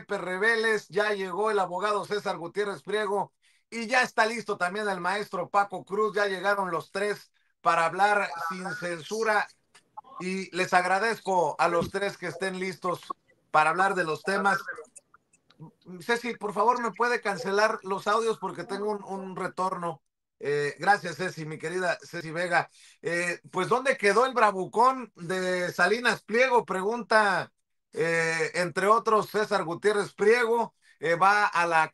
Pepe Reveles, ya llegó el abogado César Gutiérrez Priego y ya está listo también el maestro Paco Cruz. Ya llegaron los tres para hablar sin censura y les agradezco a los tres que estén listos para hablar de los temas. Ceci, por favor, ¿me puede cancelar los audios porque tengo un retorno? Gracias, Ceci, mi querida Ceci Vega. Pues, ¿dónde quedó el bravucón de Salinas Pliego? Pregunta, entre otros, César Gutiérrez Priego. Va a la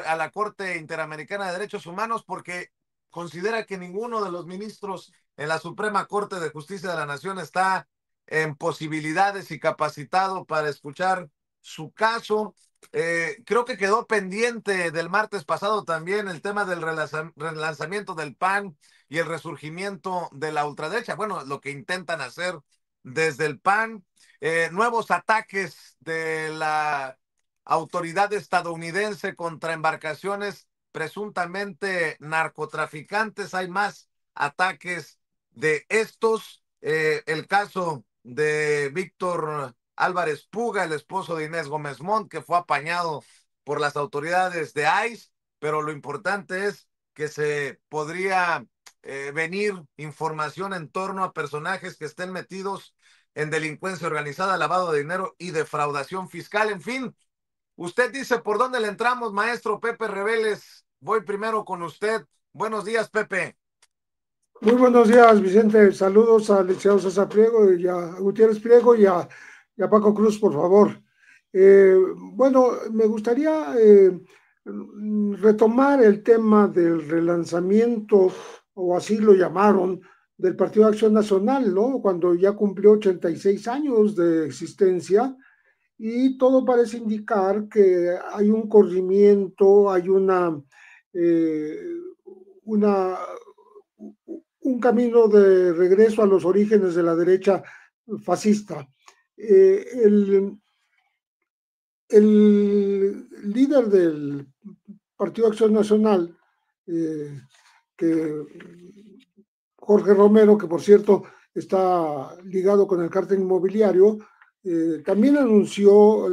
a la Corte Interamericana de Derechos Humanos porque considera que ninguno de los ministros en la Suprema Corte de Justicia de la Nación está en posibilidades y capacitado para escuchar su caso. Creo que quedó pendiente del martes pasado también el tema del relanzamiento del PAN y el resurgimiento de la ultraderecha. Bueno, lo que intentan hacer desde el PAN, nuevos ataques de la autoridad estadounidense contra embarcaciones presuntamente narcotraficantes. Hay más ataques de estos. El caso de Víctor Álvarez Puga, el esposo de Inés Gómez Montt, que fue apañado por las autoridades de ICE, pero lo importante es que se podría venir información en torno a personajes que estén metidos en delincuencia organizada, lavado de dinero y defraudación fiscal. En fin, usted dice por dónde le entramos, maestro Pepe Reveles. Voy primero con usted. Buenos días, Pepe. Muy buenos días, Vicente. Saludos al licenciado César Priego y a Gutiérrez Priego y a Paco Cruz, por favor. Bueno, me gustaría retomar el tema del relanzamiento, o así lo llamaron, del Partido de Acción Nacional, ¿no? Cuando ya cumplió 86 años de existencia y todo parece indicar que hay un corrimiento, hay eh, una un camino de regreso a los orígenes de la derecha fascista. Eh, el, el, líder del Partido Acción Nacional, que Jorge Romero, que por cierto está ligado con el cártel inmobiliario, también anunció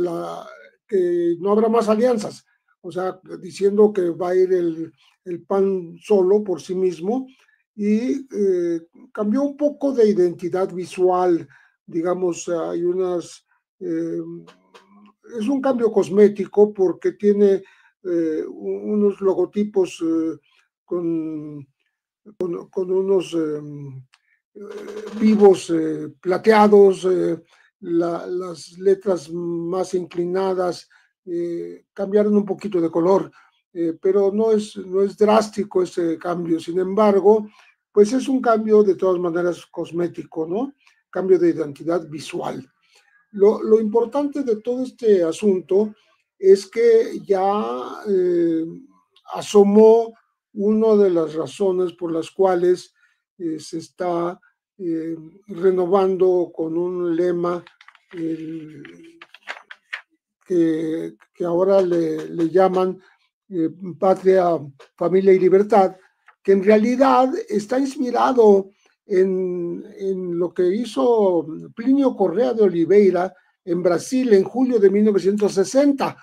que no habrá más alianzas, o sea, diciendo que va a ir el PAN solo por sí mismo y cambió un poco de identidad visual, digamos, hay eh, es un cambio cosmético porque tiene unos logotipos con con unos vivos plateados, las letras más inclinadas cambiaron un poquito de color, pero no es drástico ese cambio. Sin embargo, pues es un cambio de todas maneras cosmético, ¿no? Cambio de identidad visual. Lo importante de todo este asunto es que ya asomó una de las razones por las cuales se está renovando con un lema que ahora le llaman Patria, Familia y Libertad, que en realidad está inspirado en lo que hizo Plinio Correa de Oliveira en Brasil en julio de 1960,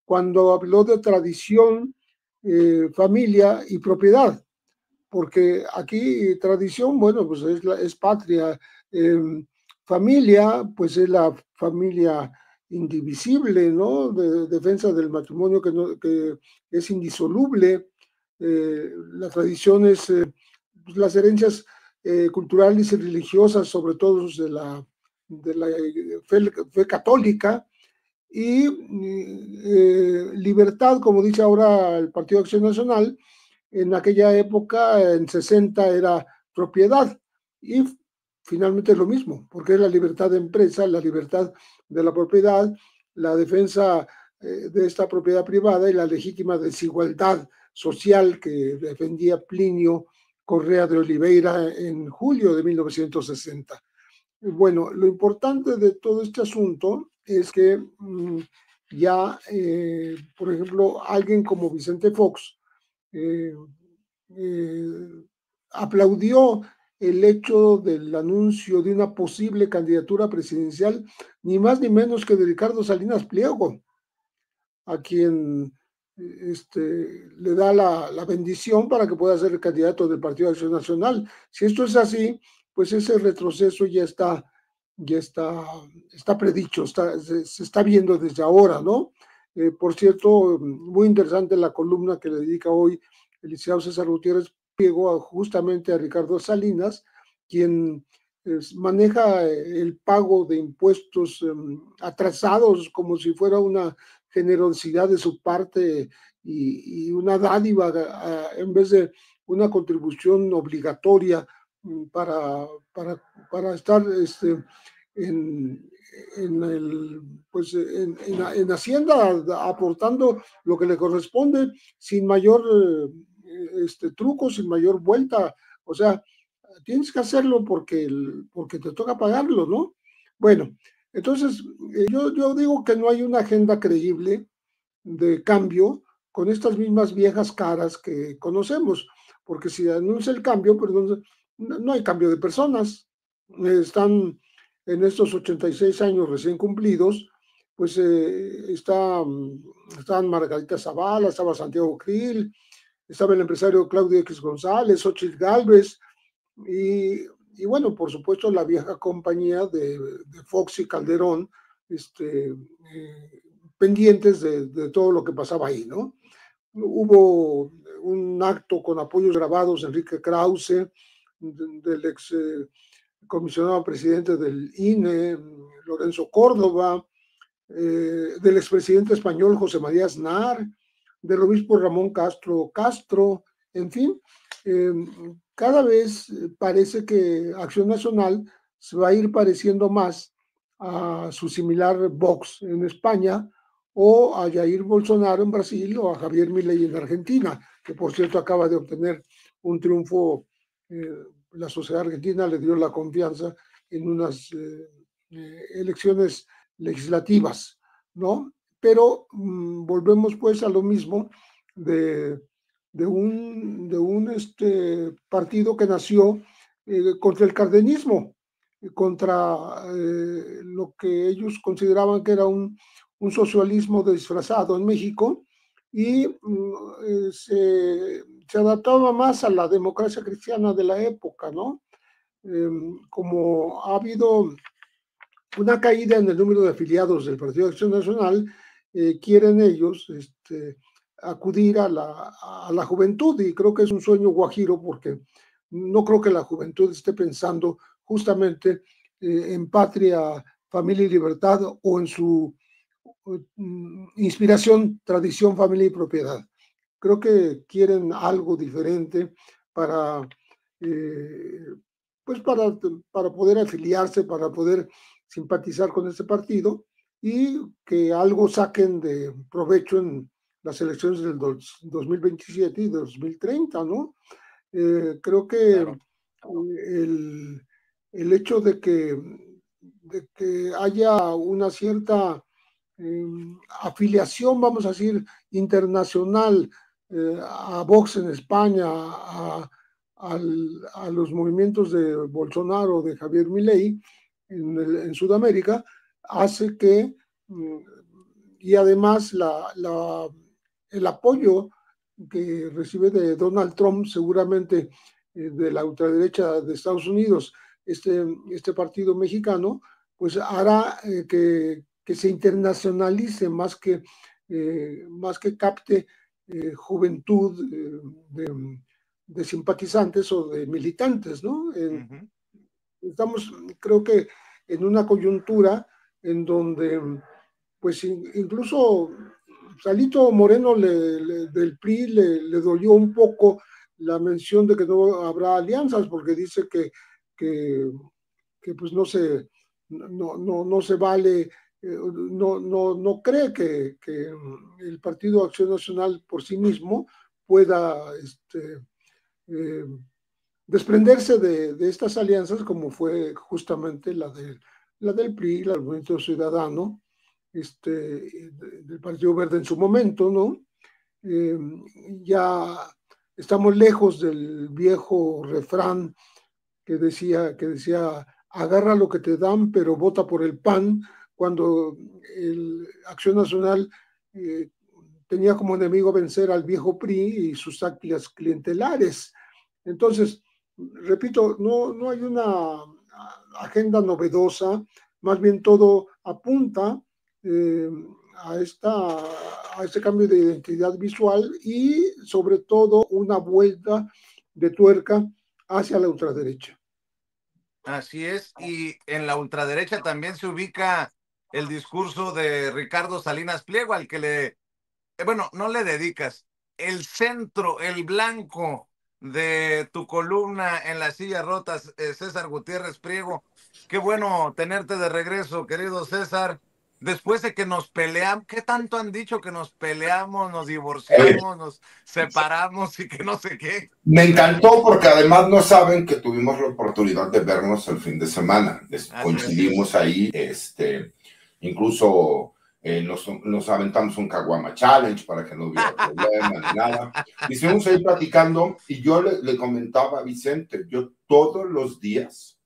cuando habló de tradición, familia y propiedad, porque aquí tradición, bueno, pues es patria, familia, pues es la familia indivisible, ¿no? De defensa del matrimonio que es indisoluble, la tradición es pues, las herencias culturales y religiosas, sobre todo de la fe católica, y libertad, como dice ahora el Partido de Acción Nacional, en aquella época, en 60, era propiedad, y finalmente es lo mismo, porque es la libertad de empresa, la libertad de la propiedad, la defensa de esta propiedad privada y la legítima desigualdad social que defendía Plinio Correa de Oliveira en julio de 1960. Bueno, lo importante de todo este asunto es que ya, por ejemplo, alguien como Vicente Fox eh, eh, aplaudió el hecho del anuncio de una posible candidatura presidencial, ni más ni menos que de Ricardo Salinas Pliego. a quien le da la bendición para que pueda ser el candidato del Partido de Acción Nacional. Si esto es así, pues ese retroceso está predicho, se está viendo desde ahora, ¿no? Por cierto, muy interesante la columna que le dedica hoy el licenciado César Gutiérrez Priego justamente a Ricardo Salinas, quien maneja el pago de impuestos atrasados como si fuera una generosidad de su parte y una dádiva en vez de una contribución obligatoria para estar en, pues en Hacienda aportando lo que le corresponde sin mayor truco, sin mayor vuelta. O sea, tienes que hacerlo porque te toca pagarlo, ¿no? Bueno, entonces yo digo que no hay una agenda creíble de cambio con estas mismas viejas caras que conocemos, porque si anuncia el cambio, perdón, no hay cambio de personas. Están en estos 86 años recién cumplidos, pues estaban Margarita Zavala, estaba Santiago Krill, estaba el empresario Claudio X González, Xochitl Gálvez, y bueno, por supuesto, la vieja compañía de Fox y Calderón, pendientes de todo lo que pasaba ahí, ¿no? Hubo un acto con apoyos grabados de Enrique Krause, del ex comisionado presidente del INE, Lorenzo Córdoba, del expresidente español José María Aznar, del obispo Ramón Castro, en fin, cada vez parece que Acción Nacional se va a ir pareciendo más a su similar Vox en España o a Jair Bolsonaro en Brasil o a Javier Milei en Argentina, que por cierto acaba de obtener un triunfo. La sociedad argentina le dio la confianza en unas elecciones legislativas, ¿no? Pero volvemos pues a lo mismo de un partido que nació contra el cardenismo, contra lo que ellos consideraban que era un socialismo disfrazado en México y se adaptaba más a la democracia cristiana de la época, ¿no? Como ha habido una caída en el número de afiliados del Partido de Acción Nacional, quieren ellos acudir a la juventud, y creo que es un sueño guajiro porque no creo que la juventud esté pensando justamente en patria, familia y libertad o en su inspiración, tradición, familia y propiedad. Creo que quieren algo diferente para, pues para poder afiliarse, para poder simpatizar con este partido y que algo saquen de provecho en las elecciones del 2027 y 2030, ¿no? Creo que Claro. el hecho de que haya una cierta afiliación, vamos a decir, internacional a Vox en España, a los movimientos de Bolsonaro, de Javier Milei en Sudamérica, hace que, y además el apoyo que recibe de Donald Trump, seguramente de la ultraderecha de Estados Unidos, este partido mexicano, pues hará que se internacionalice más que capte juventud de simpatizantes o de militantes, ¿no? Estamos, creo que, en una coyuntura en donde, pues, incluso Salito Moreno del PRI le dolió un poco la mención de que no habrá alianzas, porque dice que pues no se vale, no cree que el Partido Acción Nacional por sí mismo pueda eh, desprenderse de estas alianzas, como fue justamente la del PRI, el Movimiento Ciudadano, del Partido Verde en su momento, ¿no? Eh, ya estamos lejos del viejo refrán que decía, agarra lo que te dan, pero vota por el PAN, cuando Acción Nacional tenía como enemigo vencer al viejo PRI y sus tácticas clientelares. Entonces, repito, no hay una agenda novedosa, más bien todo apunta a este cambio de identidad visual y sobre todo una vuelta de tuerca hacia la ultraderecha. Así es, y en la ultraderecha también se ubica el discurso de Ricardo Salinas Pliego, al que bueno, no le dedicas, el centro, el blanco de tu columna en las sillas rotas, César Gutiérrez Priego. Qué bueno tenerte de regreso, querido César. Después de que nos peleamos, ¿qué tanto han dicho que nos peleamos, nos divorciamos, nos separamos y que no sé qué? Me encantó porque además no saben que tuvimos la oportunidad de vernos el fin de semana. Coincidimos ahí, incluso nos aventamos un Caguama Challenge para que no hubiera problema ni nada. Y estuvimos ahí platicando y yo le comentaba a Vicente, yo todos los días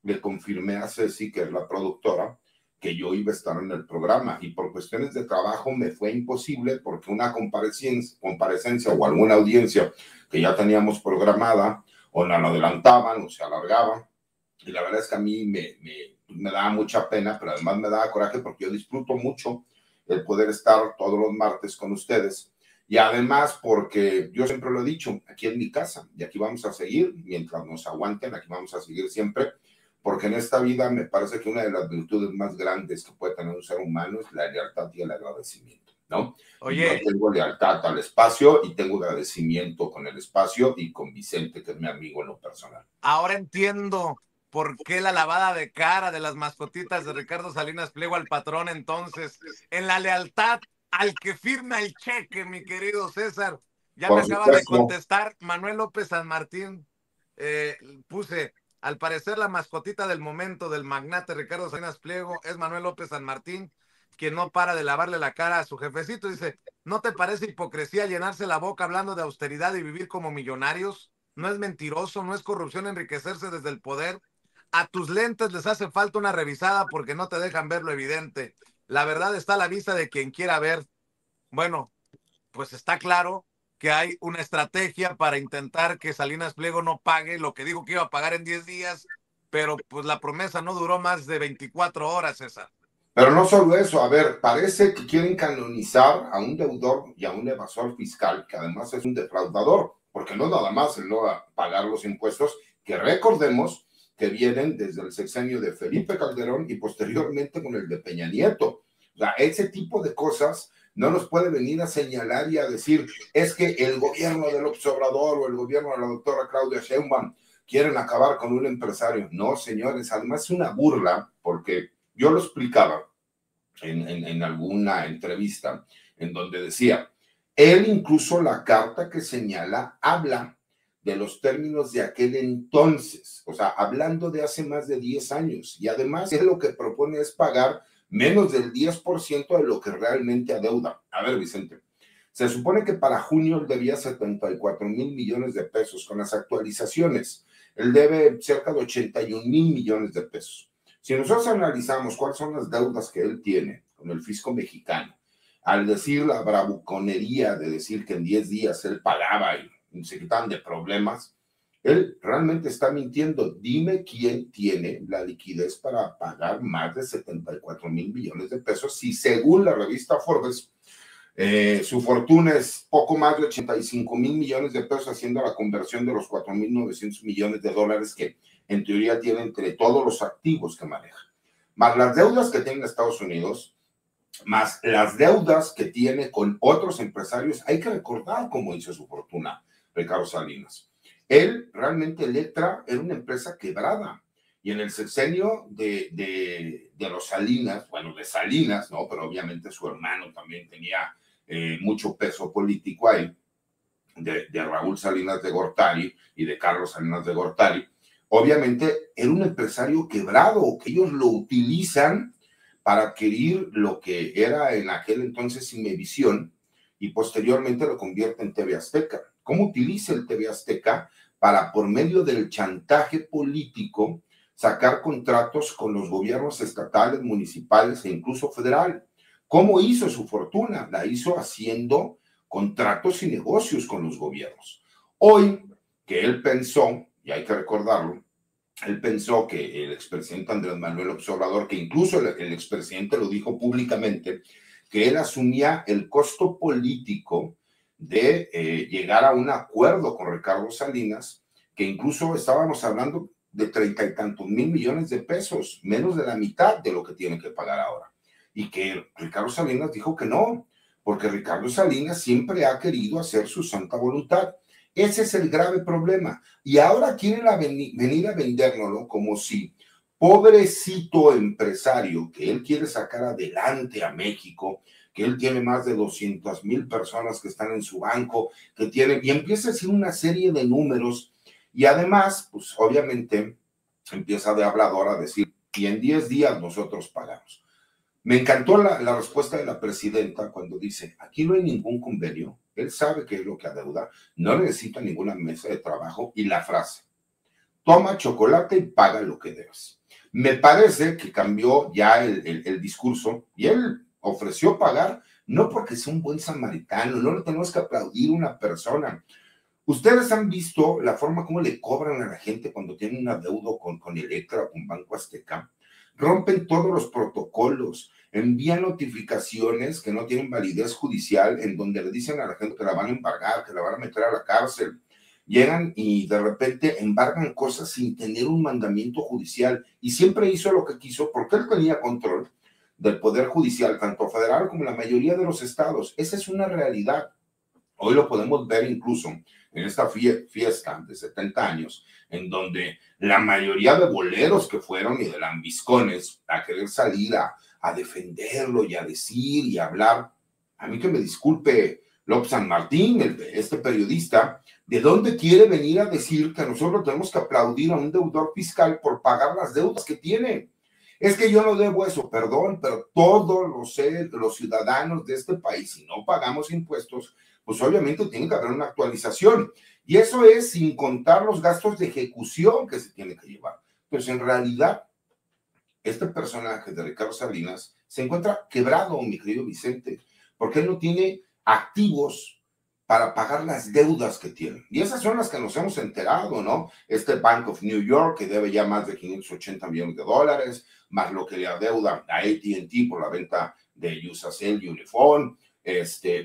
le confirmé a Ceci, que es la productora, que yo iba a estar en el programa y por cuestiones de trabajo me fue imposible porque una comparecencia o alguna audiencia que ya teníamos programada o la adelantaban o se alargaba y la verdad es que a mí me daba mucha pena, pero además me daba coraje porque yo disfruto mucho el poder estar todos los martes con ustedes y además porque yo siempre lo he dicho, aquí es mi casa y aquí vamos a seguir mientras nos aguanten, aquí vamos a seguir siempre, porque en esta vida me parece que una de las virtudes más grandes que puede tener un ser humano es la lealtad y el agradecimiento, ¿no? Oye, y yo tengo lealtad al espacio y tengo agradecimiento con el espacio y con Vicente, que es mi amigo en lo personal. ahora entiendo por qué la lavada de cara de las mascotitas de Ricardo Salinas Pliego al patrón, entonces, en la lealtad al que firma el cheque, mi querido César. Ya me Por acaba de supuesto. contestar Manuel López San Martín. Puse, al parecer la mascotita del momento del magnate Ricardo Salinas Pliego es Manuel López San Martín, quien no para de lavarle la cara a su jefecito. Dice, ¿no te parece hipocresía llenarse la boca hablando de austeridad y vivir como millonarios? No es mentiroso, no es corrupción enriquecerse desde el poder. A tus lentes les hace falta una revisada porque no te dejan ver lo evidente. La verdad está a la vista de quien quiera ver. Bueno, pues está claro que hay una estrategia para intentar que Salinas Pliego no pague lo que dijo que iba a pagar en 10 días, pero pues la promesa no duró más de 24 horas, César. Pero no solo eso, a ver, parece que quieren canonizar a un deudor y a un evasor fiscal, que además es un defraudador, porque no nada más el no pagar los impuestos, que recordemos que vienen desde el sexenio de Felipe Calderón y posteriormente con el de Peña Nieto. O sea, ese tipo de cosas no nos puede venir a señalar y a decir, es que el gobierno del López Obrador o el gobierno de la doctora Claudia Sheinbaum quieren acabar con un empresario. No, señores, además es una burla, porque yo lo explicaba en alguna entrevista en donde decía, él incluso la carta que señala habla de los términos de aquel entonces, o sea, hablando de hace más de 10 años, y además él lo que propone es pagar menos del 10% de lo que realmente adeuda. A ver, Vicente, se supone que para junio él debía 74,000 millones de pesos con las actualizaciones. Él debe cerca de 81,000 millones de pesos. Si nosotros analizamos cuáles son las deudas que él tiene con el fisco mexicano, al decir la bravuconería de decir que en 10 días él pagaba y se quitaban de problemas, él realmente está mintiendo. Dime quién tiene la liquidez para pagar más de 74,000 millones de pesos si según la revista Forbes, su fortuna es poco más de 85,000 millones de pesos, haciendo la conversión de los 4,900 millones de dólares que en teoría tiene entre todos los activos que maneja, más las deudas que tiene en Estados Unidos, más las deudas que tiene con otros empresarios. Hay que recordar cómo hizo su fortuna Ricardo Salinas. Él realmente, Electra era una empresa quebrada, y en el sexenio de los Salinas, bueno, de Salinas, ¿no? Pero obviamente su hermano también tenía mucho peso político ahí, de Raúl Salinas de Gortari y de Carlos Salinas de Gortari. Obviamente era un empresario quebrado, que ellos lo utilizan para adquirir lo que era en aquel entonces Imevisión y posteriormente lo convierte en TV Azteca. ¿Cómo utiliza el TV Azteca para, por medio del chantaje político, sacar contratos con los gobiernos estatales, municipales e incluso federal? ¿Cómo hizo su fortuna? La hizo haciendo contratos y negocios con los gobiernos. Hoy, que él pensó, y hay que recordarlo, él pensó que el expresidente Andrés Manuel López Obrador, que incluso el expresidente lo dijo públicamente, que él asumía el costo político de llegar a un acuerdo con Ricardo Salinas, que incluso estábamos hablando de 30 y tantos mil millones de pesos, menos de la mitad de lo que tiene que pagar ahora. Y que Ricardo Salinas dijo que no, porque Ricardo Salinas siempre ha querido hacer su santa voluntad. Ese es el grave problema. Y ahora quieren venir a vendérnoslo como si pobrecito empresario que él quiere sacar adelante a México, que él tiene más de 200,000 personas que están en su banco, que tiene, y empieza a decir una serie de números, y además, pues obviamente empieza de hablador a decir, y en 10 días nosotros pagamos. Me encantó la respuesta de la presidenta cuando dice, aquí no hay ningún convenio, él sabe qué es lo que adeuda, no necesita ninguna mesa de trabajo, y la frase, toma chocolate y paga lo que debes. Me parece que cambió ya el discurso, y él ofreció pagar, no porque sea un buen samaritano, no le tenemos que aplaudir a una persona. Ustedes han visto la forma como le cobran a la gente cuando tienen un adeudo con Electra o con Banco Azteca. Rompen todos los protocolos, envían notificaciones que no tienen validez judicial, en donde le dicen a la gente que la van a embargar, que la van a meter a la cárcel. Llegan y de repente embargan cosas sin tener un mandamiento judicial, y siempre hizo lo que quiso porque él tenía control del poder judicial, tanto federal como la mayoría de los estados. Esa es una realidad. Hoy lo podemos ver incluso en esta fiesta de 70 años, en donde la mayoría de boleros que fueron y de lambiscones a querer salir a defenderlo y a decir y a hablar, a mí que me disculpe López San Martín, este periodista, ¿de dónde quiere venir a decir que nosotros tenemos que aplaudir a un deudor fiscal por pagar las deudas que tiene? Es que yo no debo eso, perdón, pero todos los ciudadanos de este país, si no pagamos impuestos, pues obviamente tiene que haber una actualización. Y eso es sin contar los gastos de ejecución que se tiene que llevar. Pues en realidad, este personaje de Ricardo Salinas se encuentra quebrado, mi querido Vicente, porque él no tiene activos para pagar las deudas que tiene. Y esas son las que nos hemos enterado, ¿no? Este Bank of New York, que debe ya más de 580 millones de dólares, más lo que le adeuda a AT&T por la venta de Usacell y Unifón,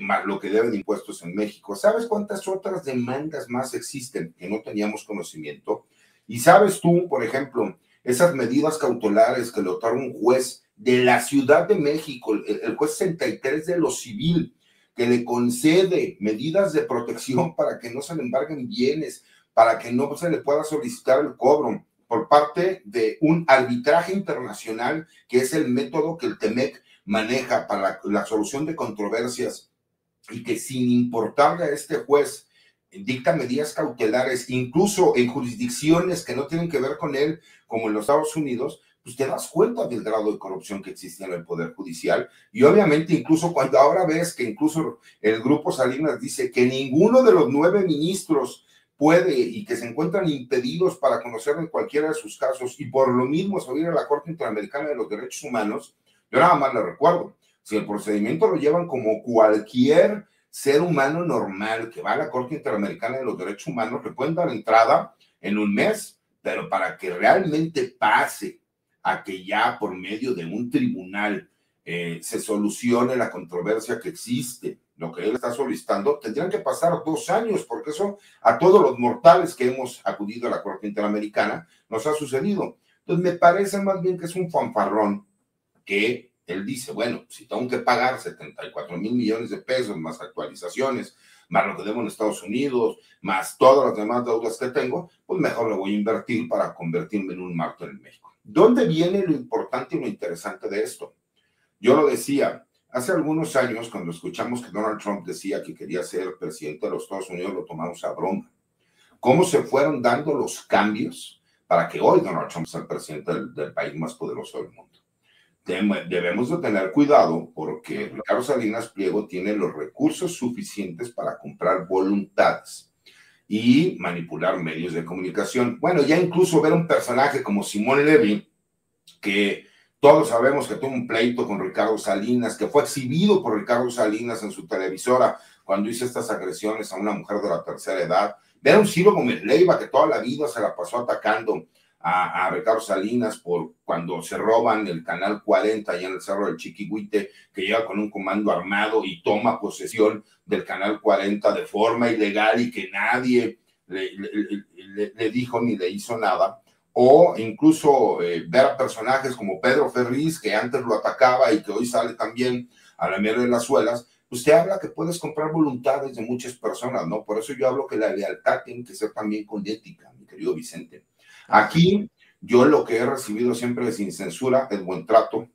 más lo que deben de impuestos en México. ¿Sabes cuántas otras demandas más existen que no teníamos conocimiento? Y sabes tú, por ejemplo, esas medidas cautelares que le otorga un juez de la Ciudad de México, el juez 63 de lo civil, que le concede medidas de protección para que no se le embarguen bienes, para que no se le pueda solicitar el cobro por parte de un arbitraje internacional, que es el método que el TEMEC maneja para la solución de controversias, y que sin importarle a este juez dicta medidas cautelares, incluso en jurisdicciones que no tienen que ver con él, como en los Estados Unidos, pues te das cuenta del grado de corrupción que existe en el Poder Judicial. Y obviamente incluso cuando ahora ves que incluso el Grupo Salinas dice que ninguno de los 9 ministros puede y que se encuentran impedidos para conocer en cualquiera de sus casos, y por lo mismo subir a la Corte Interamericana de los Derechos Humanos, yo nada más le recuerdo, si el procedimiento lo llevan como cualquier ser humano normal que va a la Corte Interamericana de los Derechos Humanos, le pueden dar entrada en un mes, pero para que realmente pase a que ya por medio de un tribunal se solucione la controversia que existe, lo que él está solicitando, tendrían que pasar 2 años, porque eso a todos los mortales que hemos acudido a la Corte Interamericana nos ha sucedido. Entonces me parece más bien que es un fanfarrón, que él dice, bueno, si tengo que pagar 74,000 millones de pesos, más actualizaciones, más lo que debo en Estados Unidos, más todas las demás deudas que tengo, pues mejor lo voy a invertir para convertirme en un mártir en México. ¿Dónde viene lo importante y lo interesante de esto? Yo lo decía, hace algunos años, cuando escuchamos que Donald Trump decía que quería ser presidente de los Estados Unidos, lo tomamos a broma. ¿Cómo se fueron dando los cambios para que hoy Donald Trump sea el presidente del país más poderoso del mundo? Debemos de tener cuidado, porque Ricardo Salinas Pliego tiene los recursos suficientes para comprar voluntades y manipular medios de comunicación. Bueno, ya incluso ver un personaje como Simón Levy, que Todos sabemos que tuvo un pleito con Ricardo Salinas, que fue exhibido por Ricardo Salinas en su televisora cuando hizo estas agresiones a una mujer de la tercera edad. Ver a un Ciro Gómez Leiva que toda la vida se la pasó atacando a Ricardo Salinas por cuando se roban el canal 40 allá en el Cerro del Chiquihuite, que llega con un comando armado y toma posesión del canal 40 de forma ilegal y que nadie le dijo ni le hizo nada. O incluso ver a personajes como Pedro Ferriz, que antes lo atacaba y que hoy sale también a la mierda de las suelas. Usted habla que puedes comprar voluntades de muchas personas, ¿no? Por eso yo hablo que la lealtad tiene que ser también con ética, mi querido Vicente. Aquí yo lo que he recibido siempre sin censura es buen trato,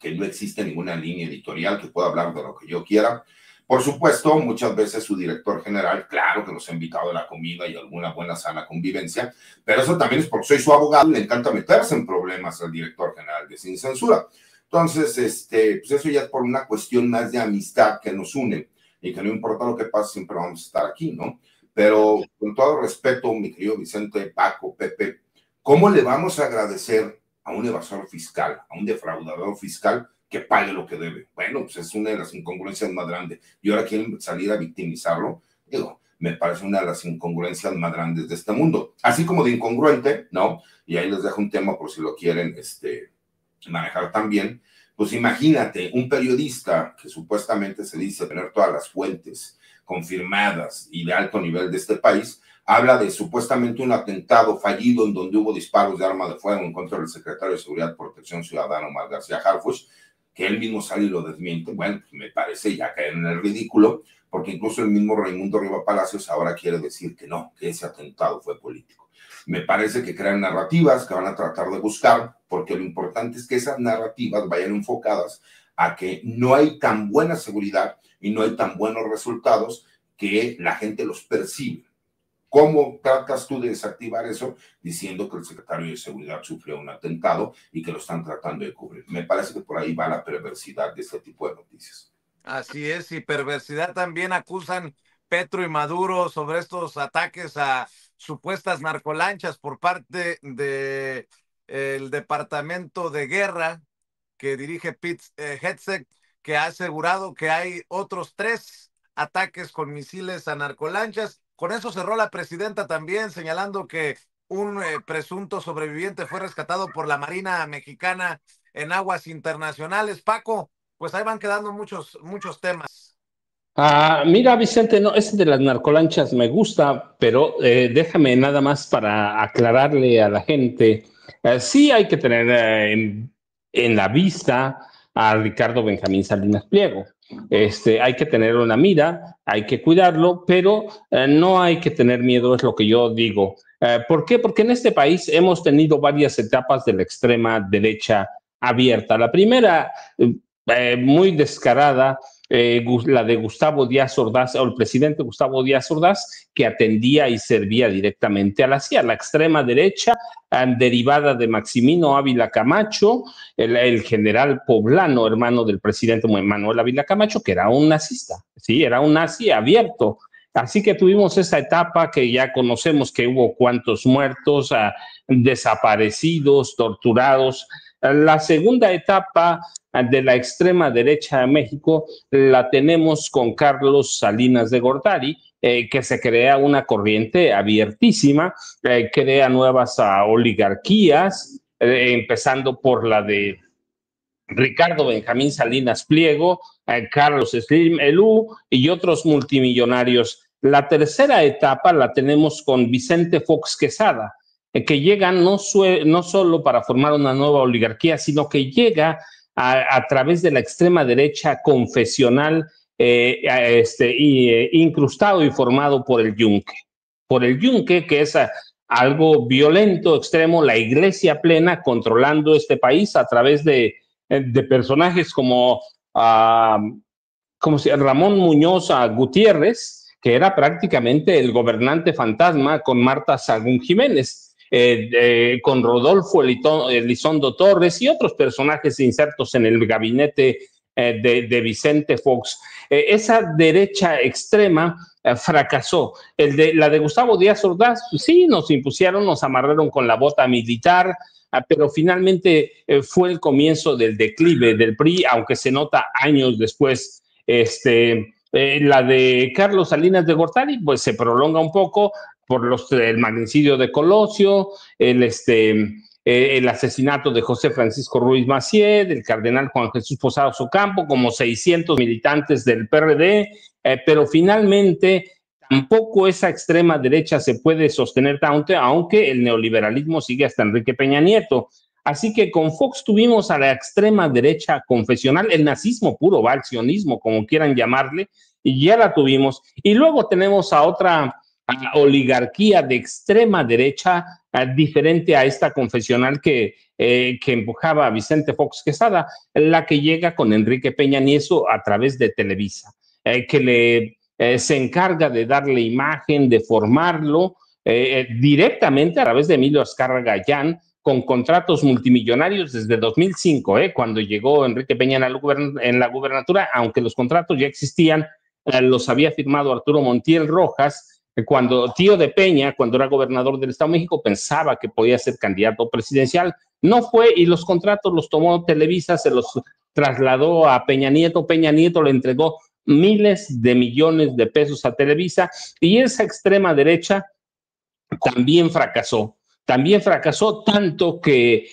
que no existe ninguna línea editorial, que pueda hablar de lo que yo quiera. Por supuesto, muchas veces su director general, claro que nos ha invitado a la comida y alguna buena sana convivencia, pero eso también es porque soy su abogado y le encanta meterse en problemas al director general de Sin Censura. Entonces, pues eso ya es por una cuestión más de amistad que nos une y que no importa lo que pase, siempre vamos a estar aquí, ¿no? Pero con todo respeto, mi querido Vicente, Paco, Pepe, ¿cómo le vamos a agradecer a un evasor fiscal, a un defraudador fiscal que pague lo que debe? Bueno, pues es una de las incongruencias más grandes. Y ahora quieren salir a victimizarlo. Digo, me parece una de las incongruencias más grandes de este mundo. Así como de incongruente, ¿no? Y ahí les dejo un tema por si lo quieren manejar también. Pues imagínate, un periodista que supuestamente se dice tener todas las fuentes confirmadas y de alto nivel de este país, habla de supuestamente un atentado fallido en donde hubo disparos de arma de fuego en contra del secretario de Seguridad y Protección Ciudadana, Omar García Harfuch, que él mismo sale y lo desmiente. Bueno, me parece ya caer en el ridículo, porque incluso el mismo Raimundo Riva Palacios ahora quiere decir que no, que ese atentado fue político. Me parece que crean narrativas que van a tratar de buscar, porque lo importante es que esas narrativas vayan enfocadas a que no hay tan buena seguridad y no hay tan buenos resultados que la gente los percibe. ¿Cómo tratas tú de desactivar eso? Diciendo que el secretario de Seguridad sufrió un atentado y que lo están tratando de cubrir. Me parece que por ahí va la perversidad de este tipo de noticias. Así es, y perversidad también acusan Petro y Maduro sobre estos ataques a supuestas narcolanchas por parte de el Departamento de Guerra que dirige Pete Hegseth, que ha asegurado que hay otros 3 ataques con misiles a narcolanchas. Con eso cerró la presidenta también, señalando que un presunto sobreviviente fue rescatado por la Marina Mexicana en aguas internacionales. Paco, pues ahí van quedando muchos temas. Mira, Vicente, no, ese de las narcolanchas me gusta, pero déjame nada más para aclararle a la gente. Sí hay que tener en la vista a Ricardo Benjamín Salinas Pliego. Hay que tener una mira, hay que cuidarlo, pero no hay que tener miedo, es lo que yo digo. ¿Por qué? Porque en este país hemos tenido varias etapas de la extrema derecha abierta. La primera, muy descarada, la de Gustavo Díaz Ordaz, o el presidente Gustavo Díaz Ordaz, que atendía y servía directamente a la CIA, la extrema derecha, derivada de Maximino Ávila Camacho, el general poblano, hermano del presidente Manuel Ávila Camacho, que era un nazista, sí, era un nazi abierto. Así que tuvimos esa etapa que ya conocemos, que hubo cuantos muertos, desaparecidos, torturados. La segunda etapa de la extrema derecha de México la tenemos con Carlos Salinas de Gortari, que se crea una corriente abiertísima, crea nuevas oligarquías, empezando por la de Ricardo Benjamín Salinas Pliego, Carlos Slim Elú y otros multimillonarios. La tercera etapa la tenemos con Vicente Fox Quesada, que llega no solo para formar una nueva oligarquía, sino que llega a través de la extrema derecha confesional, incrustado y formado por el Yunque, que es algo violento, extremo, la iglesia plena controlando este país a través de personajes como Ramón Muñoz Gutiérrez, que era prácticamente el gobernante fantasma, con Marta Sagún Jiménez, con Rodolfo Elizondo Torres y otros personajes insertos en el gabinete de Vicente Fox. Esa derecha extrema fracasó. La de Gustavo Díaz Ordaz, sí, nos impusieron, nos amarraron con la bota militar, pero finalmente fue el comienzo del declive del PRI, aunque se nota años después. La de Carlos Salinas de Gortari, pues se prolonga un poco por el magnicidio de Colosio, el asesinato de José Francisco Ruiz Massieu, del cardenal Juan Jesús Posadas Ocampo, como 600 militantes del PRD, pero finalmente tampoco esa extrema derecha se puede sostener tanto, aunque el neoliberalismo sigue hasta Enrique Peña Nieto. Así que con Fox tuvimos a la extrema derecha confesional, el nazismo puro, va, el sionismo, como quieran llamarle, y ya la tuvimos. Y luego tenemos a otra oligarquía de extrema derecha diferente a esta confesional que empujaba a Vicente Fox Quesada, la que llega con Enrique Peña Nieto a través de Televisa, que se encarga de darle imagen, de formarlo directamente a través de Emilio Azcárraga Gallán, con contratos multimillonarios desde 2005, cuando llegó Enrique Peña en la gubernatura, aunque los contratos ya existían, los había firmado Arturo Montiel Rojas, tío de Peña, cuando era gobernador del Estado de México, pensaba que podía ser candidato presidencial. No fue, y los contratos los tomó Televisa, se los trasladó a Peña Nieto. Peña Nieto le entregó miles de millones de pesos a Televisa, y esa extrema derecha también fracasó tanto que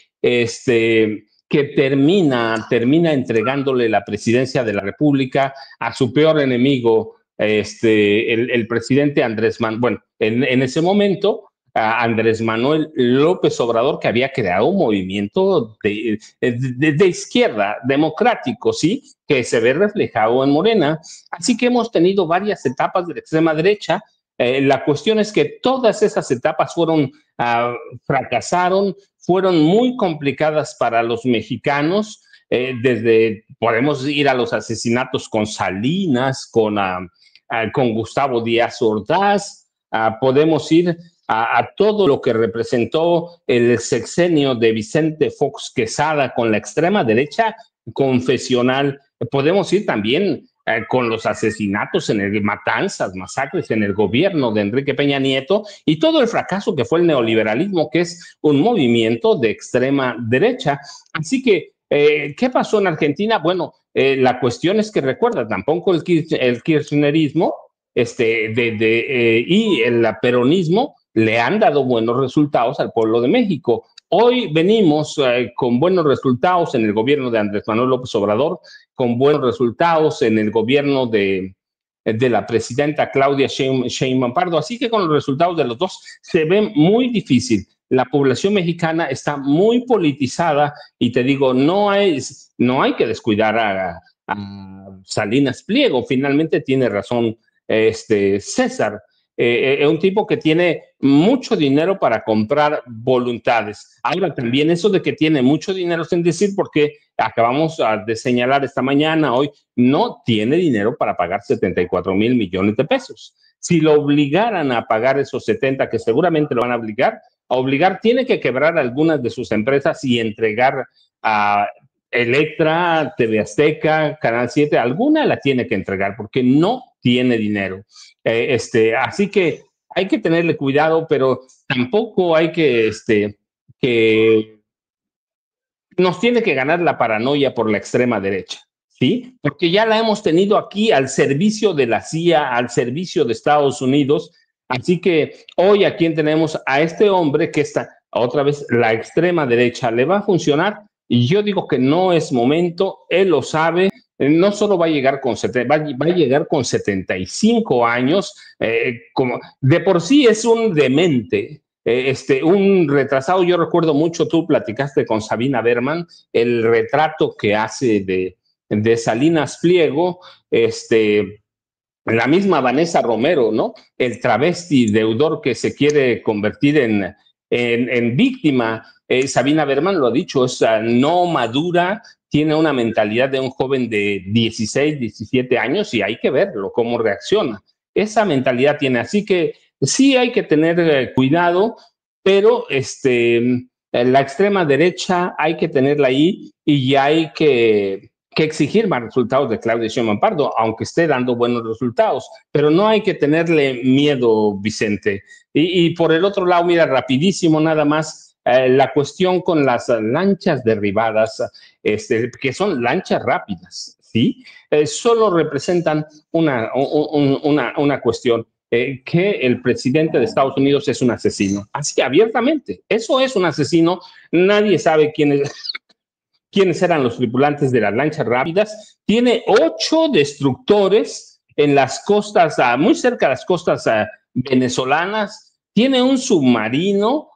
termina entregándole la presidencia de la República a su peor enemigo, el presidente Andrés Manuel, bueno, en ese momento, Andrés Manuel López Obrador, que había creado un movimiento de izquierda, democrático, ¿sí? Que se ve reflejado en Morena. Así que hemos tenido varias etapas de la extrema derecha. La cuestión es que todas esas etapas fracasaron, fueron muy complicadas para los mexicanos. Podemos ir a los asesinatos con Salinas, con Gustavo Díaz Ordaz, podemos ir a todo lo que representó el sexenio de Vicente Fox Quesada con la extrema derecha confesional. Podemos ir también con los asesinatos, masacres en el gobierno de Enrique Peña Nieto, y todo el fracaso que fue el neoliberalismo, que es un movimiento de extrema derecha. Así que, ¿qué pasó en Argentina? Bueno, la cuestión es que, recuerda, tampoco el kirchnerismo y el peronismo le han dado buenos resultados al pueblo de México. Hoy venimos con buenos resultados en el gobierno de Andrés Manuel López Obrador, con buenos resultados en el gobierno de la presidenta Claudia Sheinbaum Pardo. Así que con los resultados de los dos se ve muy difícil. La población mexicana está muy politizada y te digo, no hay que descuidar a Salinas Pliego. Finalmente tiene razón César. Es un tipo que tiene mucho dinero para comprar voluntades. Ahora, también eso de que tiene mucho dinero, sin decir, porque acabamos de señalar esta mañana, hoy, no tiene dinero para pagar 74 mil millones de pesos. Si lo obligaran a pagar esos 70, que seguramente lo van a obligar, tiene que quebrar algunas de sus empresas y entregar a Electra, TV Azteca, Canal 7, alguna la tiene que entregar porque no tiene dinero. Así que hay que tenerle cuidado, pero tampoco hay que nos tiene que ganar la paranoia por la extrema derecha, ¿sí? Porque ya la hemos tenido aquí al servicio de la CIA, al servicio de Estados Unidos. Así que hoy a quien tenemos a este hombre que está otra vez la extrema derecha, ¿le va a funcionar? Y yo digo que no es momento, él lo sabe. No solo va a llegar va a llegar con 75 años, como de por sí es un demente, un retrasado. Yo recuerdo mucho, tú platicaste con Sabina Berman, el retrato que hace de Salinas Pliego, la misma Vanessa Romero, ¿no? El travesti deudor que se quiere convertir en víctima. Sabina Berman lo ha dicho, no madura, tiene una mentalidad de un joven de 16, 17 años y hay que verlo, cómo reacciona. Esa mentalidad tiene, así que sí hay que tener cuidado, pero la extrema derecha hay que tenerla ahí y ya hay que que exigir más resultados de Claudia Sheinbaum Pardo, aunque esté dando buenos resultados, pero no hay que tenerle miedo, Vicente. Y por el otro lado, mira, rapidísimo nada más, la cuestión con las lanchas derribadas, que son lanchas rápidas, ¿sí? Solo representan una cuestión, que el presidente de Estados Unidos es un asesino, así abiertamente, eso es un asesino, nadie sabe quiénes eran los tripulantes de las lanchas rápidas. Tiene 8 destructores en las costas, muy cerca de las costas venezolanas. Tiene un submarino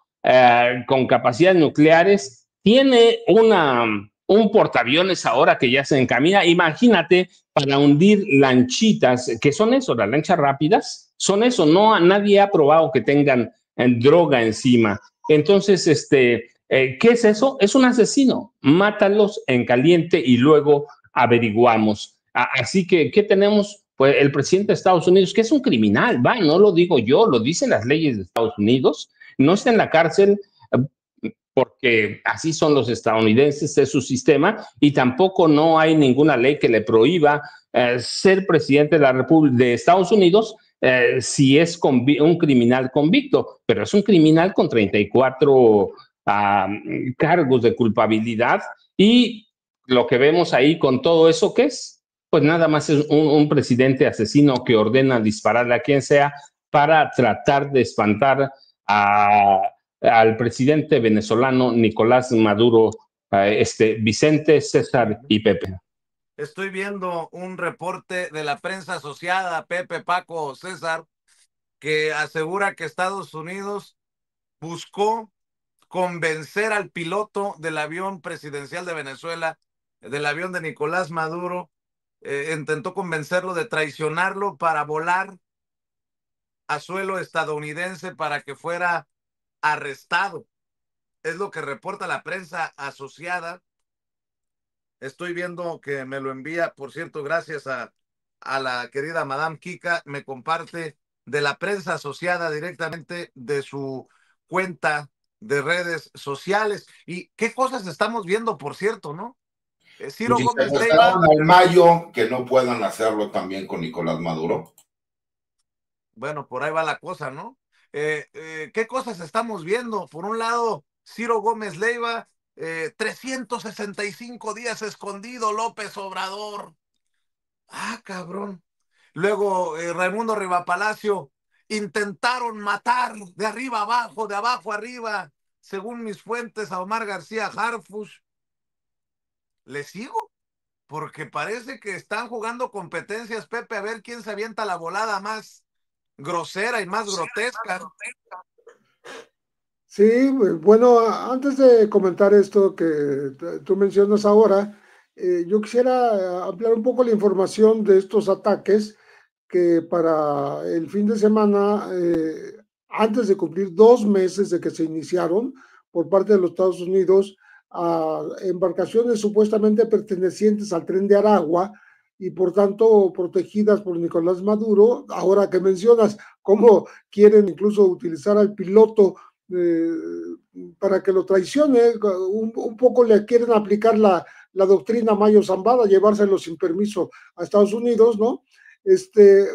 con capacidades nucleares. Tiene un portaaviones ahora que ya se encamina. Imagínate, para hundir lanchitas, que son eso, las lanchas rápidas, son eso. No, nadie ha probado que tengan droga encima. Entonces, ¿qué es eso? Es un asesino. Mátalos en caliente y luego averiguamos. Así que, ¿qué tenemos? Pues el presidente de Estados Unidos, que es un criminal, no lo digo yo, lo dicen las leyes de Estados Unidos, no está en la cárcel porque así son los estadounidenses, es su sistema, y tampoco no hay ninguna ley que le prohíba ser presidente de la República de Estados Unidos si es un criminal convicto, pero es un criminal con 34 cargos de culpabilidad, y lo que vemos ahí con todo eso, ¿qué es? Pues nada más es un presidente asesino que ordena dispararle a quien sea para tratar de espantar al presidente venezolano Nicolás Maduro, Vicente, César y Pepe. Estoy viendo un reporte de la prensa asociada, Pepe, Paco, César, que asegura que Estados Unidos buscó convencer al piloto del avión presidencial de Venezuela, del avión de Nicolás Maduro, intentó convencerlo de traicionarlo para volar a suelo estadounidense para que fuera arrestado. Es lo que reporta la prensa asociada. Estoy viendo que me lo envía, por cierto, gracias a la querida Madame Kika, me comparte de la prensa asociada directamente de su cuenta de redes sociales. Y qué cosas estamos viendo, por cierto, ¿no? Ciro Y se Gómez Leiva. al mayo que no puedan hacerlo también con Nicolás Maduro. Bueno, por ahí va la cosa, ¿no? ¿Qué cosas estamos viendo? Por un lado, Ciro Gómez Leiva, 365 días escondido López Obrador. Ah, cabrón. Luego, Raimundo Rivapalacio, intentaron matar de arriba abajo, de abajo arriba, según mis fuentes, a Omar García Harfuch. ¿Le sigo? Porque parece que están jugando competencias, Pepe, a ver quién se avienta la volada más grosera y más grotesca. Sí, bueno, antes de comentar esto que tú mencionas ahora, yo quisiera ampliar un poco la información de estos ataques que para el fin de semana, antes de cumplir 2 meses de que se iniciaron por parte de los Estados Unidos a embarcaciones supuestamente pertenecientes al Tren de Aragua y por tanto protegidas por Nicolás Maduro, ahora que mencionas cómo quieren incluso utilizar al piloto para que lo traicione, un poco le quieren aplicar la doctrina Mayo Zambada, llevárselo sin permiso a Estados Unidos, ¿no?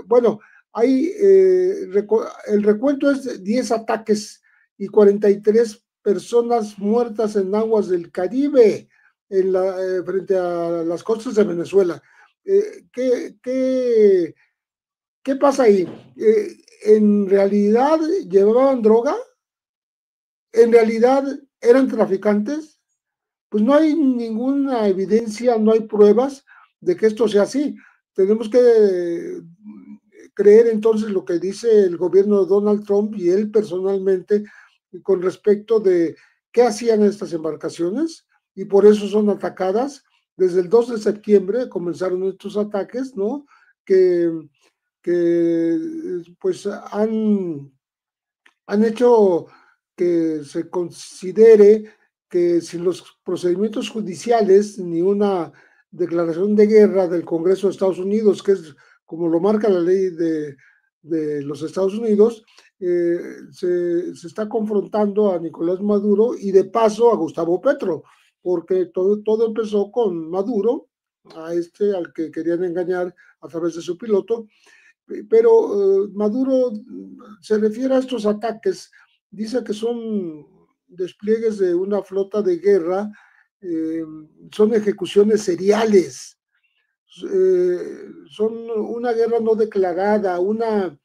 Bueno, hay el recuento es de 10 ataques y 43 personas muertas en aguas del Caribe frente a las costas de Venezuela. ¿Qué pasa ahí? ¿En realidad llevaban droga? ¿En realidad eran traficantes? Pues no hay ninguna evidencia, no hay pruebas de que esto sea así. Tenemos que creer entonces lo que dice el gobierno de Donald Trump y él personalmente con respecto de qué hacían estas embarcaciones y por eso son atacadas. Desde el 2 de septiembre comenzaron estos ataques, ¿no? Que pues han hecho que se considere que sin los procedimientos judiciales ni una declaración de guerra del Congreso de Estados Unidos, que es como lo marca la ley de los Estados Unidos, se está confrontando a Nicolás Maduro y de paso a Gustavo Petro, porque todo empezó con Maduro al que querían engañar a través de su piloto. Pero Maduro se refiere a estos ataques, dice que son despliegues de una flota de guerra, son ejecuciones seriales, son una guerra no declarada, una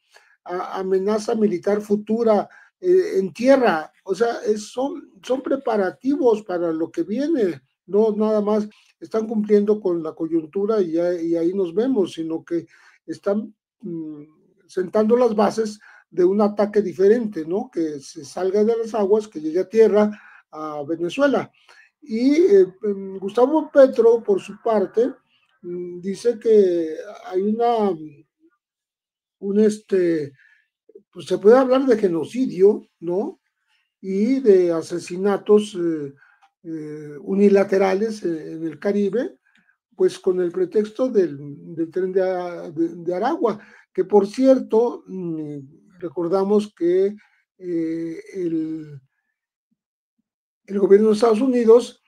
amenaza militar futura en tierra, o sea, son preparativos para lo que viene, no nada más están cumpliendo con la coyuntura y ahí nos vemos, sino que están sentando las bases de un ataque diferente, ¿no? Que se salga de las aguas, que llegue a tierra a Venezuela. Y Gustavo Petro, por su parte, dice que hay pues se puede hablar de genocidio, ¿no? Y de asesinatos unilaterales en el Caribe, pues con el pretexto del tren de Aragua, que por cierto, recordamos que el gobierno de Estados Unidos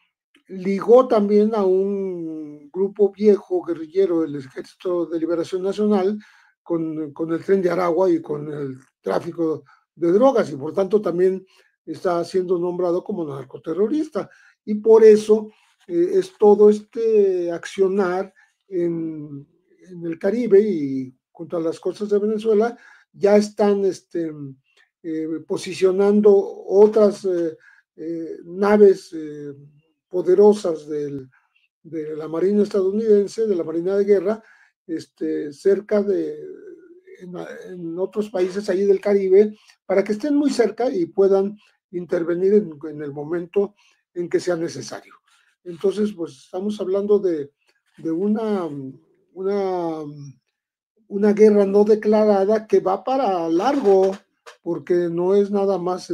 ligó también a un grupo viejo guerrillero del Ejército de Liberación Nacional con el tren de Aragua y con el tráfico de drogas, y por tanto también está siendo nombrado como narcoterrorista. Y por eso es todo este accionar en el Caribe y contra las costas de Venezuela, ya están posicionando otras naves poderosas de la Marina estadounidense, de la Marina de Guerra, cerca en otros países allí del Caribe, para que estén muy cerca y puedan intervenir en el momento en que sea necesario. Entonces, pues estamos hablando de una guerra no declarada que va para largo, porque no es nada más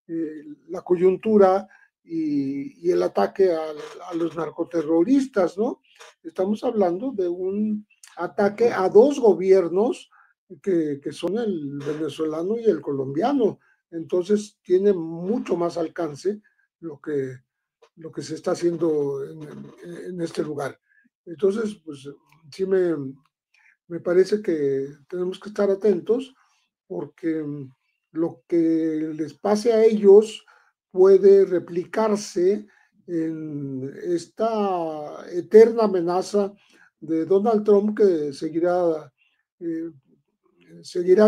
la coyuntura y el ataque a los narcoterroristas, ¿no? Estamos hablando de un ataque a dos gobiernos que son el venezolano y el colombiano. Entonces tiene mucho más alcance lo que se está haciendo en este lugar. Entonces, pues sí me parece que tenemos que estar atentos porque lo que les pase a ellos puede replicarse en esta eterna amenaza de Donald Trump que seguirá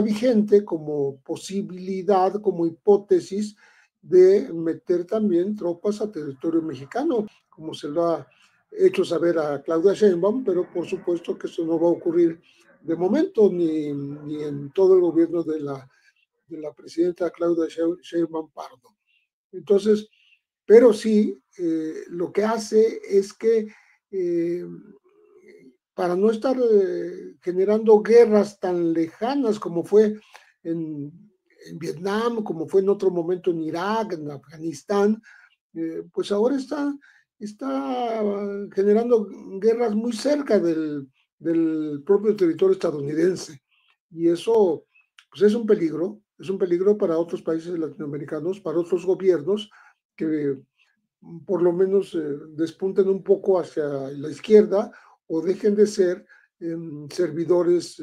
vigente como posibilidad, como hipótesis de meter también tropas a territorio mexicano, como se lo ha hecho saber a Claudia Sheinbaum, pero por supuesto que eso no va a ocurrir de momento ni en todo el gobierno de la presidenta Claudia Sheinbaum Pardo. Entonces, pero sí, lo que hace es que para no estar generando guerras tan lejanas como fue en Vietnam, como fue en otro momento en Irak, en Afganistán, pues ahora está generando guerras muy cerca del propio territorio estadounidense. Y eso pues es un peligro para otros países latinoamericanos, para otros gobiernos que por lo menos despunten un poco hacia la izquierda o dejen de ser servidores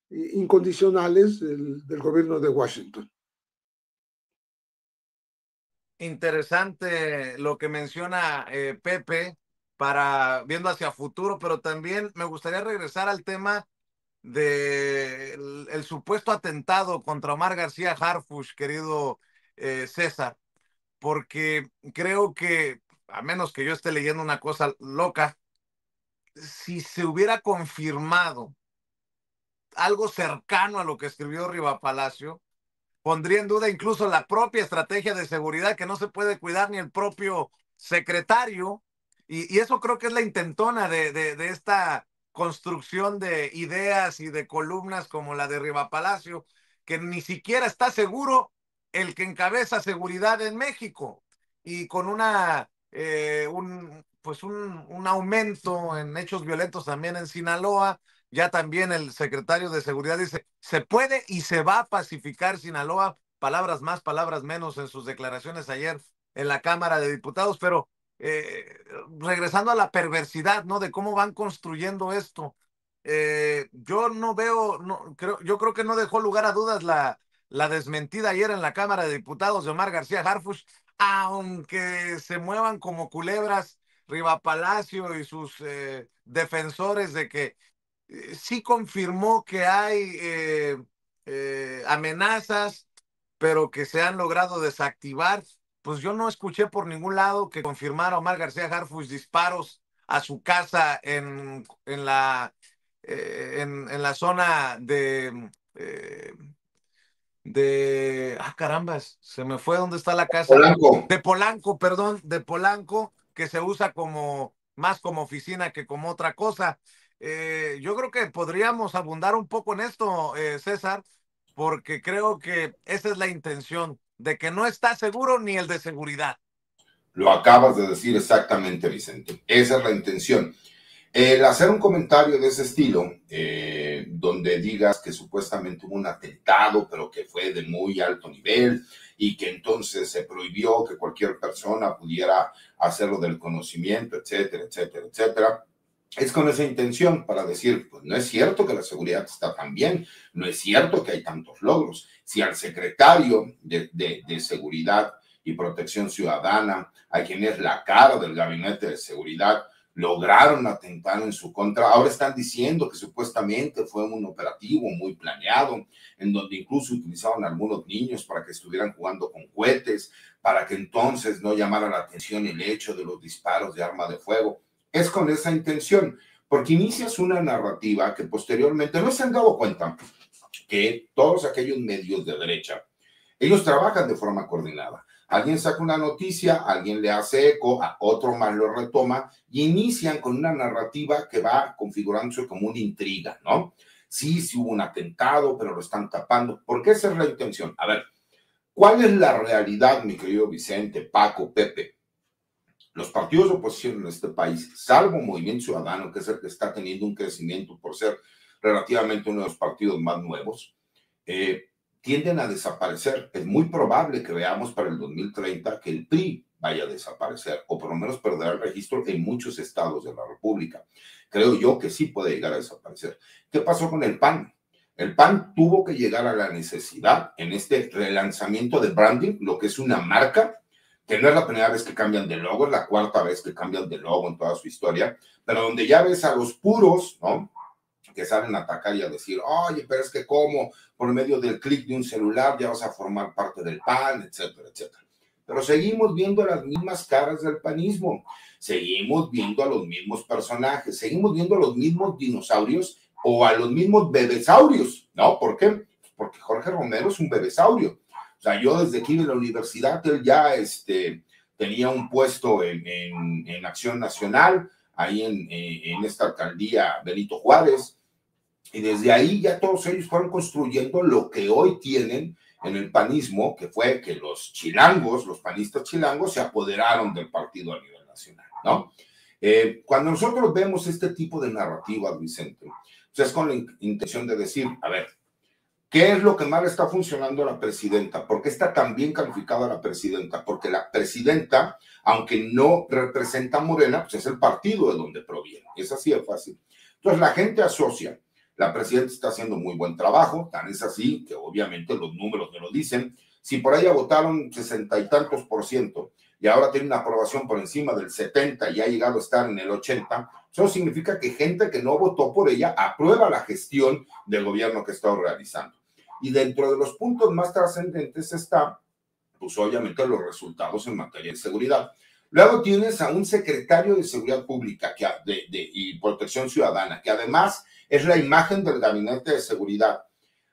incondicionales del gobierno de Washington. Interesante lo que menciona Pepe para viendo hacia futuro, pero también me gustaría regresar al tema del el supuesto atentado contra Omar García Harfuch, querido César, porque creo que, a menos que yo esté leyendo una cosa loca, si se hubiera confirmado algo cercano a lo que escribió Riva Palacio, pondría en duda incluso la propia estrategia de seguridad que no se puede cuidar ni el propio secretario. Y eso creo que es la intentona de esta construcción de ideas y de columnas como la de Riva Palacio, que ni siquiera está seguro el que encabeza seguridad en México y con un aumento en hechos violentos también en Sinaloa. Ya también el secretario de Seguridad dice, se puede y se va a pacificar Sinaloa, palabras más, palabras menos en sus declaraciones ayer en la Cámara de Diputados, pero regresando a la perversidad, ¿no? De cómo van construyendo esto. Yo no veo, no, yo creo que no dejó lugar a dudas la desmentida ayer en la Cámara de Diputados de Omar García Harfuch, aunque se muevan como culebras Riva Palacio y sus defensores de que sí confirmó que hay amenazas, pero que se han logrado desactivar. Pues yo no escuché por ningún lado que confirmara Omar García Harfuch disparos a su casa en la zona carambas, se me fue dónde está la casa. Polanco. De Polanco, perdón, de Polanco, que se usa más como oficina que como otra cosa. Yo creo que podríamos abundar un poco en esto, César, porque creo que esa es la intención, de que no está seguro ni el de seguridad. Lo acabas de decir exactamente, Vicente. Esa es la intención. El hacer un comentario de ese estilo, donde digas que supuestamente hubo un atentado, pero que fue de muy alto nivel y que entonces se prohibió que cualquier persona pudiera hacerlo del conocimiento, etcétera, etcétera, etcétera, es con esa intención para decir, pues no es cierto que la seguridad está tan bien, no es cierto que hay tantos logros. Si al secretario de Seguridad y Protección Ciudadana, a quien es la cara del gabinete de seguridad, lograron atentar en su contra, ahora están diciendo que supuestamente fue un operativo muy planeado, en donde incluso utilizaron a algunos niños para que estuvieran jugando con cohetes, para que entonces no llamara la atención el hecho de los disparos de arma de fuego. Es con esa intención, porque inicias una narrativa que posteriormente no se han dado cuenta que todos aquellos medios de derecha, ellos trabajan de forma coordinada. Alguien saca una noticia, alguien le hace eco, a otro más lo retoma y inician con una narrativa que va configurándose como una intriga, ¿no? Sí, sí hubo un atentado, pero lo están tapando. ¿Por qué esa es la intención? A ver, ¿cuál es la realidad, mi querido Vicente, Paco, Pepe? Los partidos de oposición en este país, salvo Movimiento Ciudadano, que es el que está teniendo un crecimiento por ser relativamente uno de los partidos más nuevos, tienden a desaparecer. Es muy probable que veamos para el 2030 que el PRI vaya a desaparecer, o por lo menos perderá el registro en muchos estados de la República. Creo yo que sí puede llegar a desaparecer. ¿Qué pasó con el PAN? El PAN tuvo que llegar a la necesidad en este relanzamiento de branding, lo que es una marca, que no es la primera vez que cambian de logo, es la cuarta vez que cambian de logo en toda su historia, pero donde ya ves a los puros, ¿no?, que salen a atacar y a decir, oye, pero es que cómo, por medio del clic de un celular ya vas a formar parte del PAN, etcétera, etcétera. Pero seguimos viendo las mismas caras del panismo, seguimos viendo a los mismos personajes, seguimos viendo a los mismos dinosaurios o a los mismos bebesaurios, ¿no? ¿Por qué? Porque Jorge Romero es un bebesaurio. O sea, yo desde aquí de la universidad, él ya tenía un puesto en Acción Nacional, ahí en esta alcaldía Benito Juárez, y desde ahí ya todos ellos fueron construyendo lo que hoy tienen en el panismo, que fue que los chilangos, los panistas chilangos, se apoderaron del partido a nivel nacional, ¿no? Cuando nosotros vemos este tipo de narrativas, Vicente, pues es con la intención de decir, a ver, ¿qué es lo que mal está funcionando a la presidenta? ¿Por qué está tan bien calificada la presidenta? Porque la presidenta, aunque no representa a Morena, pues es el partido de donde proviene. Es así de fácil. Entonces la gente asocia, la presidenta está haciendo muy buen trabajo, tan es así que obviamente los números me lo dicen. Si por ella votaron 60 y tantos % y ahora tiene una aprobación por encima del 70 y ha llegado a estar en el 80, eso significa que gente que no votó por ella aprueba la gestión del gobierno que está realizando. Y dentro de los puntos más trascendentes está, pues obviamente, los resultados en materia de seguridad. Luego tienes a un secretario de Seguridad Pública y Protección Ciudadana, que además es la imagen del gabinete de seguridad.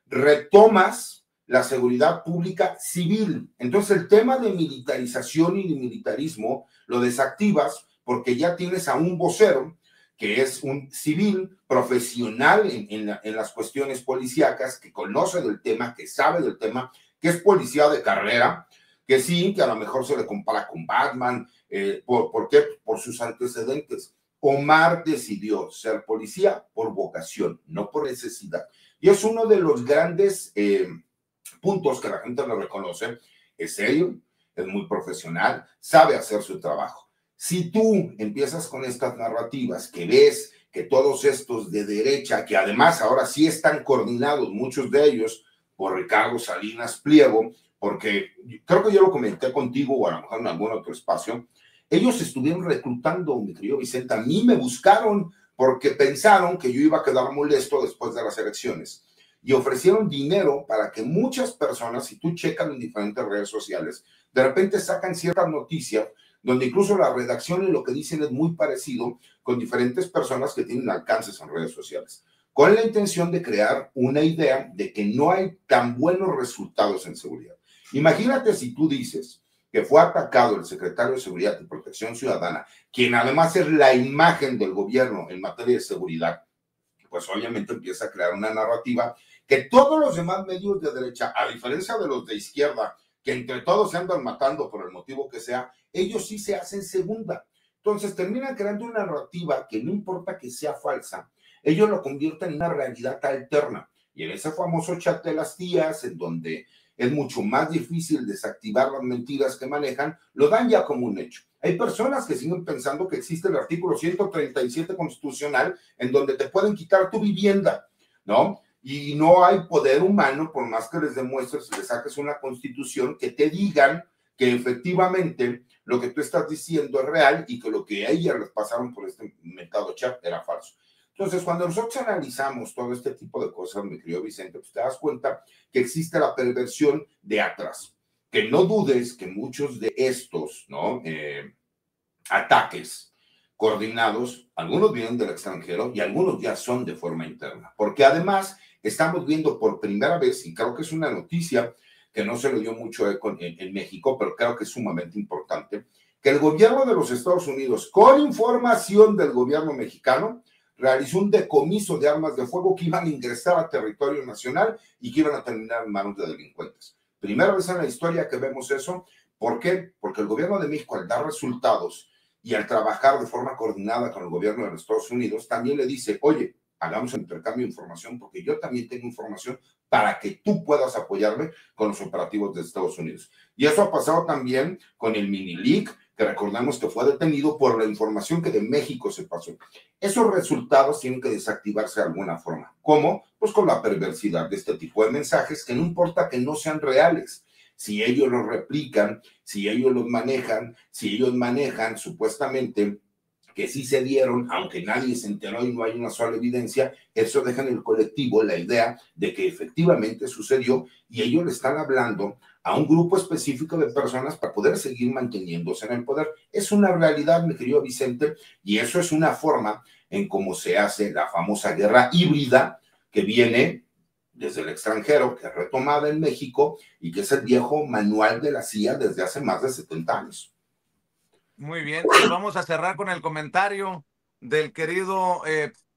Retomas la seguridad pública civil. Entonces el tema de militarización y de militarismo lo desactivas porque ya tienes a un vocero que es un civil profesional en las cuestiones policíacas, que conoce del tema, que sabe del tema, que es policía de carrera, que sí, que a lo mejor se le compara con Batman. ¿Por qué? Por sus antecedentes. Omar decidió ser policía por vocación, no por necesidad. Y es uno de los grandes puntos que la gente le reconoce. Es serio, es muy profesional, sabe hacer su trabajo. Si tú empiezas con estas narrativas que ves que todos estos de derecha, que además ahora sí están coordinados, muchos de ellos, por Ricardo Salinas Pliego, porque creo que yo lo comenté contigo o a lo mejor en algún otro espacio, ellos estuvieron reclutando, mi querido Vicente, a mí me buscaron porque pensaron que yo iba a quedar molesto después de las elecciones y ofrecieron dinero para que muchas personas, si tú checas en diferentes redes sociales, de repente sacan ciertas noticias donde incluso la redacción y lo que dicen es muy parecido con diferentes personas que tienen alcances en redes sociales, con la intención de crear una idea de que no hay tan buenos resultados en seguridad. Imagínate si tú dices que fue atacado el secretario de Seguridad y Protección Ciudadana, quien además es la imagen del gobierno en materia de seguridad, pues obviamente empieza a crear una narrativa que todos los demás medios de derecha, a diferencia de los de izquierda, que entre todos se andan matando por el motivo que sea, ellos sí se hacen segunda. Entonces terminan creando una narrativa que no importa que sea falsa, ellos lo convierten en una realidad alterna. Y en ese famoso chat de las tías, en donde es mucho más difícil desactivar las mentiras que manejan, lo dan ya como un hecho. Hay personas que siguen pensando que existe el artículo 137 constitucional en donde te pueden quitar tu vivienda, ¿no? Y no hay poder humano, por más que les demuestres, si les saques una constitución, que te digan que efectivamente lo que tú estás diciendo es real y que lo que a ellas les pasaron por este mentado chat era falso. Entonces, cuando nosotros analizamos todo este tipo de cosas, mi querido Vicente, pues te das cuenta que existe la perversión de atrás. Que no dudes que muchos de estos, ¿no? Ataques coordinados, algunos vienen del extranjero y algunos ya son de forma interna. Porque además estamos viendo por primera vez, y creo que es una noticia que no se le dio mucho eco en México, pero creo que es sumamente importante, que el gobierno de los Estados Unidos, con información del gobierno mexicano, realizó un decomiso de armas de fuego que iban a ingresar a territorio nacional y que iban a terminar en manos de delincuentes. Primera vez en la historia que vemos eso. ¿Por qué? Porque el gobierno de México, al dar resultados y al trabajar de forma coordinada con el gobierno de los Estados Unidos, también le dice, oye, hagamos un intercambio de información porque yo también tengo información para que tú puedas apoyarme con los operativos de Estados Unidos. Y eso ha pasado también con el mini leak, que recordamos que fue detenido por la información que de México se pasó. Esos resultados tienen que desactivarse de alguna forma. ¿Cómo? Pues con la perversidad de este tipo de mensajes, que no importa que no sean reales. Si ellos los replican, si ellos los manejan, si ellos manejan supuestamente que sí se dieron, aunque nadie se enteró y no hay una sola evidencia, eso deja en el colectivo la idea de que efectivamente sucedió y ellos le están hablando a un grupo específico de personas para poder seguir manteniéndose en el poder. Es una realidad, mi querido Vicente, y eso es una forma en cómo se hace la famosa guerra híbrida que viene desde el extranjero, que es retomada en México y que es el viejo manual de la CIA desde hace más de 70 años. Muy bien, y vamos a cerrar con el comentario del querido,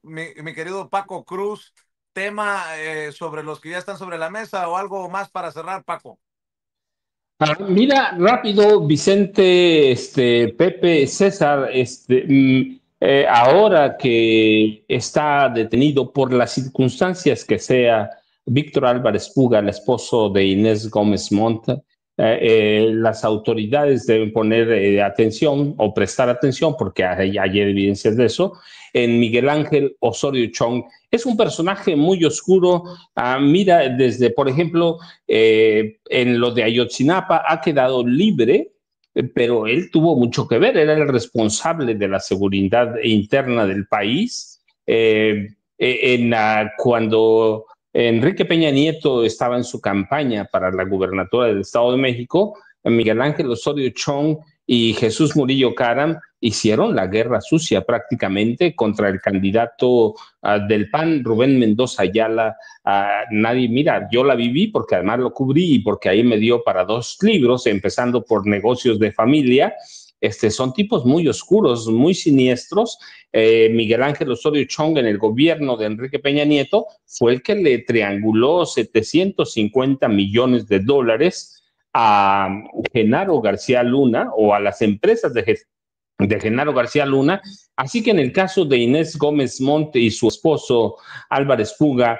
mi querido Paco Cruz, tema sobre los que ya están sobre la mesa o algo más para cerrar, Paco. Mira, rápido, Vicente, Pepe, César, ahora que está detenido por las circunstancias que sea Víctor Álvarez Puga, el esposo de Inés Gómez Montt, las autoridades deben poner atención o prestar atención, porque hay evidencias de eso, en Miguel Ángel Osorio Chong. Es un personaje muy oscuro. Mira, desde, por ejemplo, en lo de Ayotzinapa ha quedado libre, pero él tuvo mucho que ver, era el responsable de la seguridad interna del país. Cuando Enrique Peña Nieto estaba en su campaña para la gubernatura del Estado de México, Miguel Ángel Osorio Chong y Jesús Murillo Caram hicieron la guerra sucia prácticamente contra el candidato del PAN, Rubén Mendoza Ayala. Mira, yo la viví porque además lo cubrí y porque ahí me dio para 2 libros, empezando por Negocios de Familia. Son tipos muy oscuros, muy siniestros. Miguel Ángel Osorio Chong en el gobierno de Enrique Peña Nieto fue el que le trianguló $750 millones a Genaro García Luna o a las empresas de de Genaro García Luna. Así que en el caso de Inés Gómez Montt y su esposo Álvarez Puga,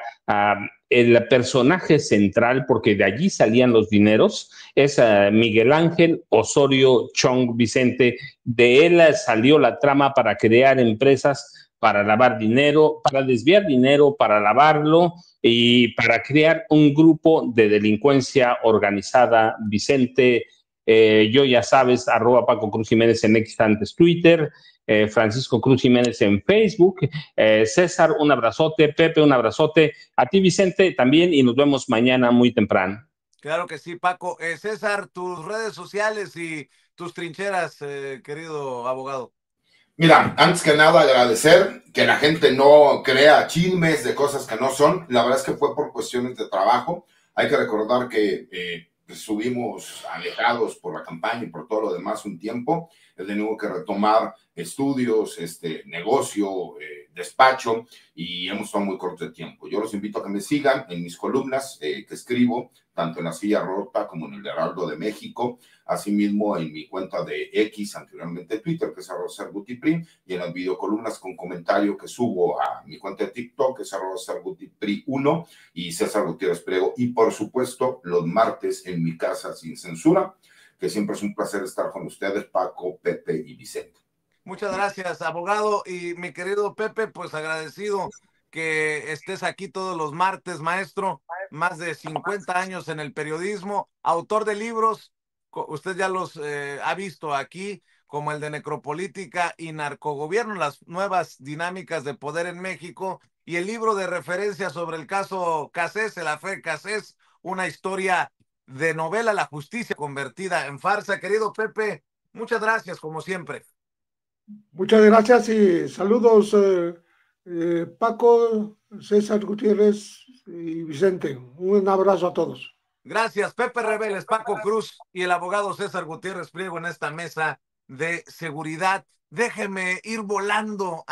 el personaje central, porque de allí salían los dineros, es Miguel Ángel Osorio Chong Vicente. De él salió la trama para crear empresas para lavar dinero, para desviar dinero, para lavarlo y para crear un grupo de delincuencia organizada. Vicente, yo ya sabes, arroba Paco Cruz Jiménez en X antes Twitter, Francisco Cruz Jiménez en Facebook, César, un abrazote, Pepe, un abrazote, a ti Vicente también y nos vemos mañana muy temprano. Claro que sí, Paco. César, tus redes sociales y tus trincheras, querido abogado. Mira, antes que nada agradecer que la gente no crea chismes de cosas que no son. La verdad es que fue por cuestiones de trabajo. Hay que recordar que estuvimos alejados por la campaña y por todo lo demás un tiempo. He tenido que retomar estudios, negocio, despacho, y hemos estado muy corto de tiempo. Yo los invito a que me sigan en mis columnas que escribo, tanto en La Silla Rota como en el Heraldo de México. Asimismo, en mi cuenta de X, anteriormente Twitter, que es @CesarGutiPri, y en las videocolumnas con comentario que subo a mi cuenta de TikTok, que es @CesarGutiPri1 y César Gutiérrez Priego. Y por supuesto, los martes en mi casa sin censura, que siempre es un placer estar con ustedes, Paco, Pepe y Vicente. Muchas gracias, abogado. Y mi querido Pepe, pues agradecido que estés aquí todos los martes, maestro. Más de 50 años en el periodismo, autor de libros, usted ya los ha visto aquí, como el de Necropolítica y Narcogobierno, las nuevas dinámicas de poder en México, y el libro de referencia sobre el caso Cassés, el affaire Cassés, una historia de novela, la justicia convertida en farsa. Querido Pepe, muchas gracias, como siempre. Muchas gracias y saludos, Paco, César Gutiérrez y Vicente. Un abrazo a todos. Gracias, Pepe Rebeles, Paco Cruz y el abogado César Gutiérrez Priego en esta mesa de seguridad. Déjeme ir volando